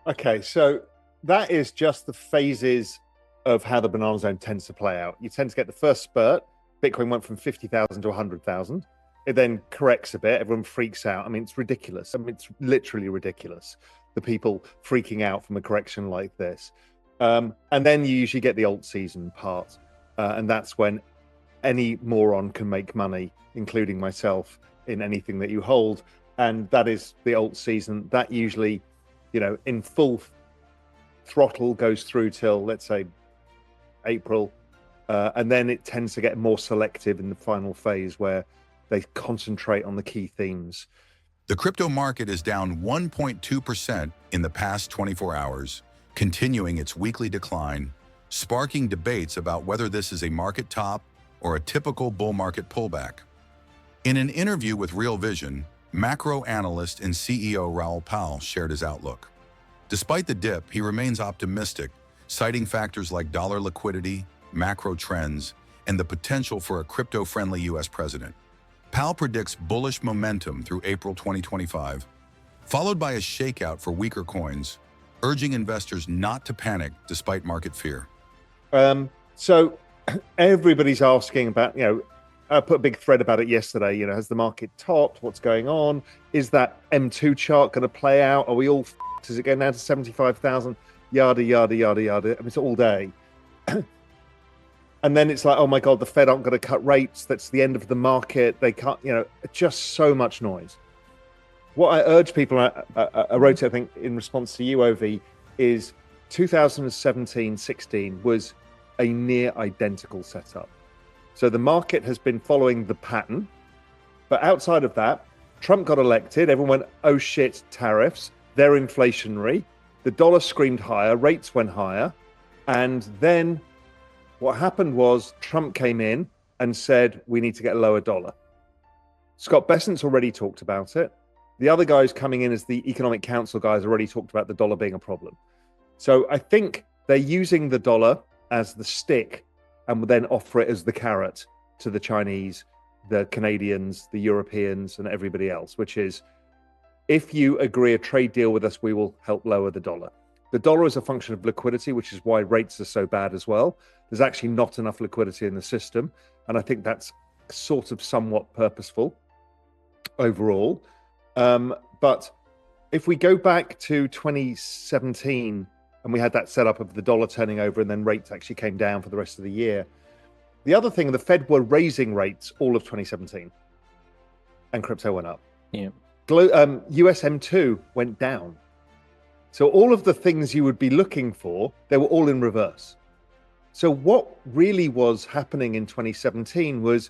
Okay, so that is just the phases of how the banana zone tends to play out. You tend to get the first spurt. Bitcoin went from 50,000 to 100,000. It then corrects a bit. Everyone freaks out. I mean, it's ridiculous. I mean, it's literally ridiculous. The people freaking out from a correction like this. And then you usually get the alt season part. And that's when any moron can make money, including myself, in anything that you hold. And that is the alt season. That usually, in full throttle goes through till, let's say, April. And then it tends to get more selective in the final phase where they concentrate on the key themes. The crypto market is down 1.2% in the past 24 hours, continuing its weekly decline, sparking debates about whether this is a market top or a typical bull market pullback. In an interview with Real Vision, macro analyst and CEO Raoul shared his outlook. Despite the dip, he remains optimistic, citing factors like dollar liquidity, macro trends, and the potential for a crypto-friendly U.S. president. Powell predicts bullish momentum through April 2025, followed by a shakeout for weaker coins, urging investors not to panic despite market fear. So everybody's asking about, I put a big thread about it yesterday, has the market topped? What's going on? Is that M2 chart going to play out? Are we all f***ed? Is it going down to 75,000? Yada, yada, yada, yada. I mean, it's all day. And then it's like, oh my God, the Fed aren't going to cut rates. That's the end of the market. They can't, just so much noise. What I urge people, I wrote it, I think, in response to you, Ovi, is 2017-16 was a near identical setup. So the market has been following the pattern. But outside of that, Trump got elected. Everyone went, oh shit, tariffs. They're inflationary. The dollar screamed higher. Rates went higher. And then what happened was Trump came in and said, we need to get a lower dollar. Scott Bessent's already talked about it. The other guys coming in as the Economic Council guys already talked about the dollar being a problem. So I think they're using the dollar as the stick and will then offer it as the carrot to the Chinese, the Canadians, the Europeans, and everybody else, which is, if you agree a trade deal with us, we will help lower the dollar. The dollar is a function of liquidity, which is why rates are so bad as well. There's actually not enough liquidity in the system. And I think that's sort of somewhat purposeful overall. But if we go back to 2017, and we had that setup of the dollar turning over and then rates actually came down for the rest of the year. The other thing, the Fed were raising rates all of 2017 and crypto went up. Yeah. US M2 went down. So all of the things you would be looking for, they were all in reverse. So what really was happening in 2017 was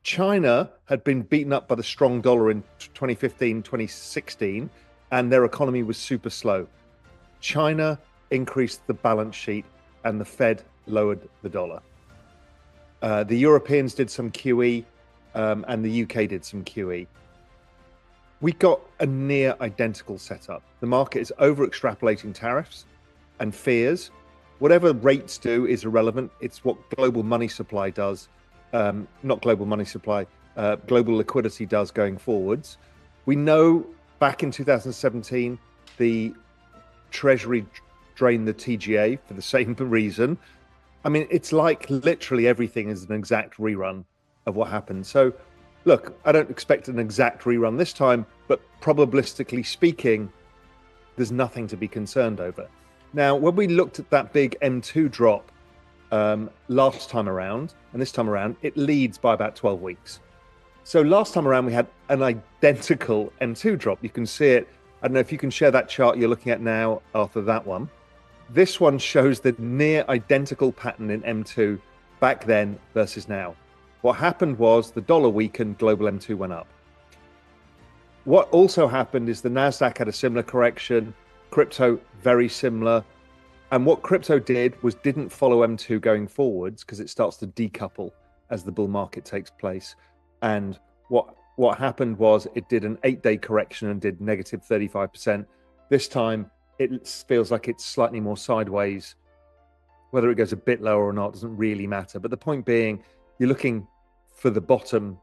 China had been beaten up by the strong dollar in 2015, 2016, and their economy was super slow. China increased the balance sheet and the Fed lowered the dollar. The Europeans did some QE and the UK did some QE. We got a near identical setup. The market is over extrapolating tariffs and fears. Whatever rates do is irrelevant. It's what global money supply does. Not global money supply, global liquidity does going forwards. We know back in 2017, the Treasury drained the TGA for the same reason. I mean, it's like literally everything is an exact rerun of what happened. So look, I don't expect an exact rerun this time, but probabilistically speaking, there's nothing to be concerned over. Now, when we looked at that big M2 drop last time around, and this time around, it leads by about 12 weeks. So last time around, we had an identical M2 drop. You can see it. I don't know if you can share that chart you're looking at now after that one. This one shows the near identical pattern in M2 back then versus now. What happened was the dollar weakened, global M2 went up. What also happened is the NASDAQ had a similar correction, crypto very similar. And what crypto did was didn't follow M2 going forwards because it starts to decouple as the bull market takes place. And what happened was it did an 8-day correction and did negative 35%. This time it feels like it's slightly more sideways. Whether it goes a bit lower or not doesn't really matter. But the point being, you're looking for the bottom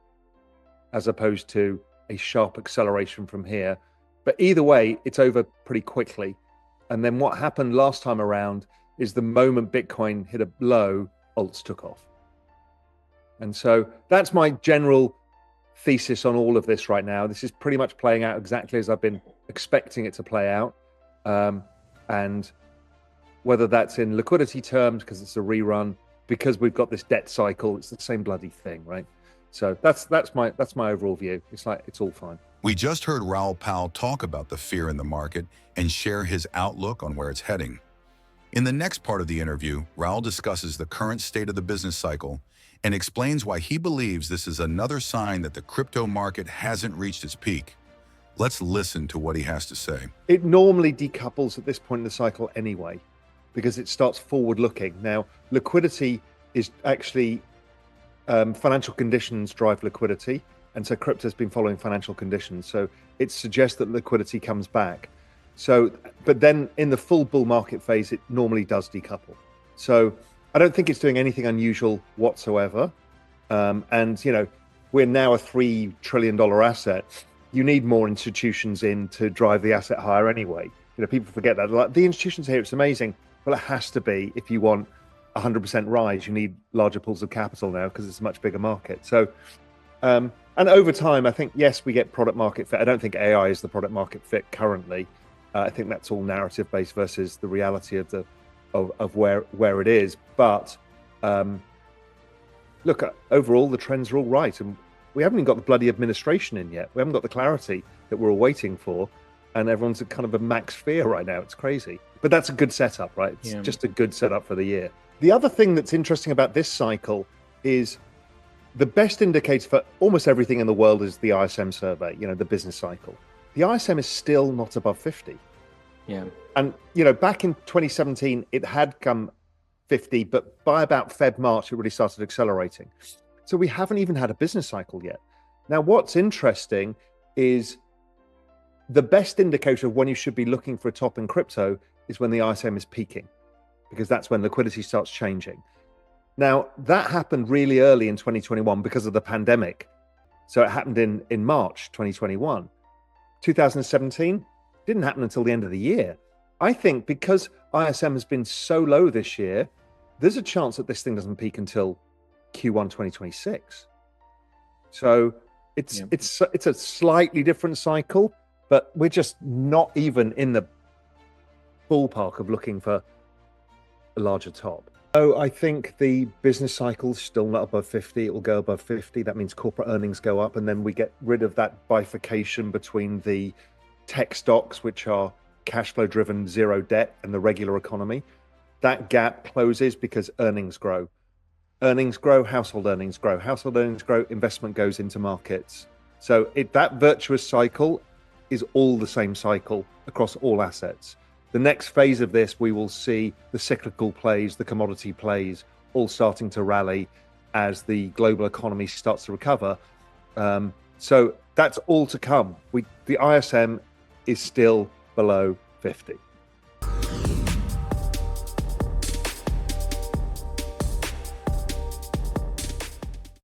as opposed to a sharp acceleration from here. But either way, it's over pretty quickly. And then what happened last time around is the moment Bitcoin hit a low, alts took off. And so that's my general thesis on all of this right now. This is pretty much playing out exactly as I've been expecting it to play out. And whether that's in liquidity terms, because it's a rerun, because we've got this debt cycle, it's the same bloody thing, right? So that's my overall view. It's like, it's all fine. We just heard Raoul Pal talk about the fear in the market and share his outlook on where it's heading. In the next part of the interview, Raoul discusses the current state of the business cycle and explains why he believes this is another sign that the crypto market hasn't reached its peak. Let's listen to what he has to say. It normally decouples at this point in the cycle anyway, because it starts forward looking. Now, liquidity is actually, financial conditions drive liquidity. And so crypto has been following financial conditions. So it suggests that liquidity comes back. So, but then in the full bull market phase, it normally does decouple. So I don't think it's doing anything unusual whatsoever. And, you know, we're now a $3 trillion asset. You need more institutions in to drive the asset higher anyway. You know, people forget that. Like, the institutions here, it's amazing. Well, it has to be. If you want 100% rise, you need larger pools of capital now because it's a much bigger market. So, and over time, I think, yes, we get product market fit. I don't think AI is the product market fit currently. I think that's all narrative based versus the reality of the of where it is. But look, overall, the trends are all right. And we haven't even got the bloody administration in yet. We haven't got the clarity that we're all waiting for. And everyone's kind of a max fear right now. It's crazy. But that's a good setup, right? It's just a good setup for the year. The other thing that's interesting about this cycle is the best indicator for almost everything in the world is the ISM survey, you know, the business cycle. The ISM is still not above 50. Yeah. And, you know, back in 2017, it had come 50, but by about Feb, March, it really started accelerating. So we haven't even had a business cycle yet. Now, what's interesting is the best indicator of when you should be looking for a top in crypto is when the ISM is peaking, because that's when liquidity starts changing. Now, that happened really early in 2021 because of the pandemic. So it happened in March 2021. 2017 didn't happen until the end of the year. I think because ISM has been so low this year, there's a chance that this thing doesn't peak until Q1 2026. So it's a slightly different cycle, but we're just not even in the ballpark of looking for a larger top. So I think the business cycle is still not above 50. It will go above 50. That means corporate earnings go up, and then we get rid of that bifurcation between the tech stocks, which are cash flow driven, zero debt, and the regular economy. That gap closes because earnings grow. Earnings grow, household earnings grow. Household earnings grow, investment goes into markets. So that virtuous cycle is all the same cycle across all assets. The next phase of this, we will see the cyclical plays, the commodity plays, all starting to rally as the global economy starts to recover. So that's all to come. The ISM is still below 50.